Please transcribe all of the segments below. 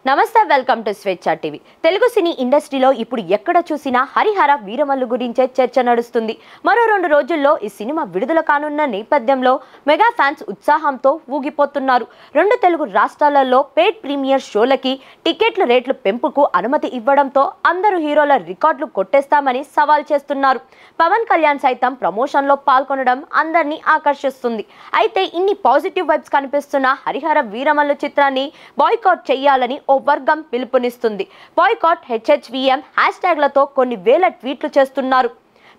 నమస్తే welcome to స్వేచ్ఛ TV. Telugu సినీ ఇండస్ట్రీలో ఇప్పుడు ఎక్కడ చూసినా హరిహర వీరమల్లు గురించే చర్చ నడుస్తుంది. మరో 2 రోజుల్లో ఈ సినిమా విడుదల కానున్న నేపథ్యంలో మెగా ఫ్యాన్స్ ఉత్సాహంతో ఊగిపోతున్నారు. 2 తెలుగు రాష్ట్రాలలో పెయిడ్ ప్రీమియర్ షోలకి టికెట్ల రేట్లు పెంపుకు అనుమతి ఇవ్వడంతో అందరూ హీరోల రికార్డులు కొట్టేస్తామని సవాల్ చేస్తున్నారు. పవన్ కళ్యాణ్ సైతం ప్రమోషన్లో పాల్గొనడం అందరినీ ఆకర్షిస్తుంది. అయితే ఇన్ని పాజిటివ్ వైబ్స్ కనిపిస్తున్న హరిహర వీరమల్లు చిత్రాన్ని బాయ్కాట్ చేయాలని ఓ వర్గం పిలుపునిస్తుంది. బాయ్కాట్ HHVM హ్యాష్ట్యాగ్లతో కొన్ని వేల ట్వీట్లు చేస్తున్నారు.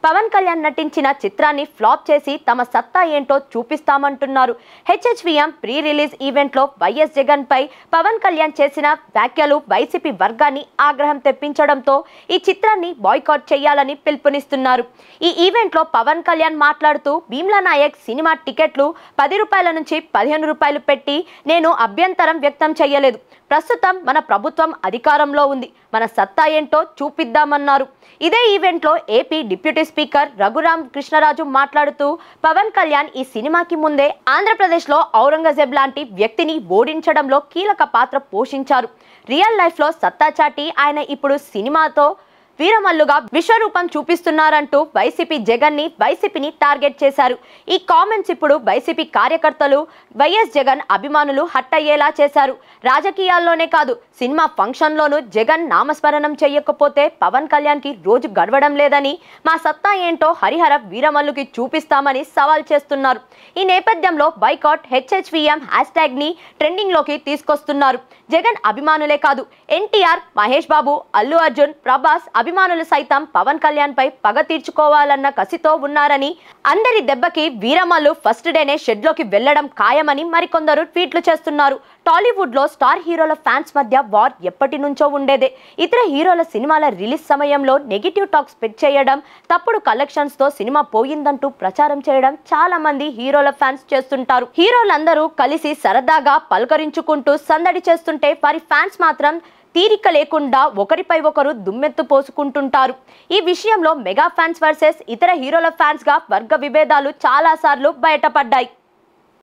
పవన్ కళ్యాణ్ నటించిన చిత్రాన్ని ఫ్లాప్ చేసి తమ సత్తా ఏంటో చూపిస్తామంటున్నారు. HHVM ప్రీ రిలీజ్ ఈవెంట్లో వైఎస్ జగన్ పై పవన్ కళ్యాణ్ చేసిన వ్యాఖ్యలు వైసీపీ వర్గాన్ని ఆగ్రహం తెప్పించడంతో ఈ చిత్రాన్ని బాయ్కాట్ చేయాలని పిలుపునిస్తున్నారు. ఈ ఈవెంట్లో పవన్ కళ్యాణ్ మాట్లాడుతూ భీమ్లా నాయక్ సినిమా టికెట్లు 10 రూపాయల నుంచి 15 రూపాయలు పెట్టి నేను అభ్యంతరం వ్యక్తం చేయలేదు. ప్రస్తుతం మన ప్రభుత్వం అధికారంలో ఉంది, మన సత్తా ఏంటో చూపిద్దామన్నారు. ఇదే ఈవెంట్లో AP deputy speaker Raghuram Krishnaraju మాట్లాడుతూ పవన్ కళ్యాణ్ ఈ సినిమాకి ముందే ఆంధ్రప్రదేశ్లో ఔరంగజేబ్ లాంటి వ్యక్తిని ఓడించడంలో కీలక పాత్ర పోషించారు. రియల్ లైఫ్లో సత్తా చాటి ఆయన ఇప్పుడు సినిమాతో వీరమల్లుగా విశ్వరూపం చూపిస్తున్నారంటూ వైసీపీని టార్గెట్ చేశారు. ఈ కామెంట్స్ ఇప్పుడు వైసీపీ కార్యకర్తలు, వైఎస్ జగన్ అభిమానులు హట్ అయ్యేలా చేశారు. రాజకీయాల్లోనే కాదు, సినిమా ఫంక్షన్లోనూ జగన్ నామస్మరణం చేయకపోతే పవన్ కళ్యాణ్కి రోజు గడవడం లేదని, మా సత్తా ఏంటో హరిహర వీరమల్లుకి చూపిస్తామని సవాల్ చేస్తున్నారు. ఈ నేపథ్యంలో బాయ్కాట్ HHVM హ్యాష్ట్యాగ్ని ట్రెండింగ్లోకి తీసుకొస్తున్నారు. జగన్ అభిమానులే కాదు, ఎన్టీఆర్, మహేష్ బాబు, అల్లు అర్జున్, ప్రభాస్ అభిమానులు సైతం పవన్ కళ్యాణ్ పై పగ తీర్చుకోవాలన్న కసితో ఉన్నారని, అందరి దెబ్బకి వీరమల్లు ఫస్ట్ డేనే షెడ్లోకి వెళ్లడం ఖాయమని మరికొందరు ట్వీట్లు చేస్తున్నారు. టాలీవుడ్ లో స్టార్ హీరోల ఫ్యాన్స్ మధ్య వార్ ఎప్పటి నుంచో ఉండేదే. ఇతర హీరోల సినిమాల రిలీజ్ సమయంలో నెగిటివ్ టాక్ స్ప్రెడ్ చేయడం, తప్పుడు కలెక్షన్స్ తో సినిమా పోయిందంటూ ప్రచారం చేయడం చాలా మంది హీరోల ఫ్యాన్స్ చేస్తుంటారు. హీరోలందరూ కలిసి సరదాగా పలకరించుకుంటూ సందడి చేస్తుంటే వారి ఫ్యాన్స్ మాత్రం తీరిక లేకుండా ఒకరిపై ఒకరు దుమ్మెత్తు పోసుకుంటుంటారు. ఈ విషయంలో మెగా ఫ్యాన్స్ వర్సెస్ ఇతర హీరోల ఫ్యాన్స్ గా వర్గ విభేదాలు చాలా సార్లు బయటపడ్డాయి.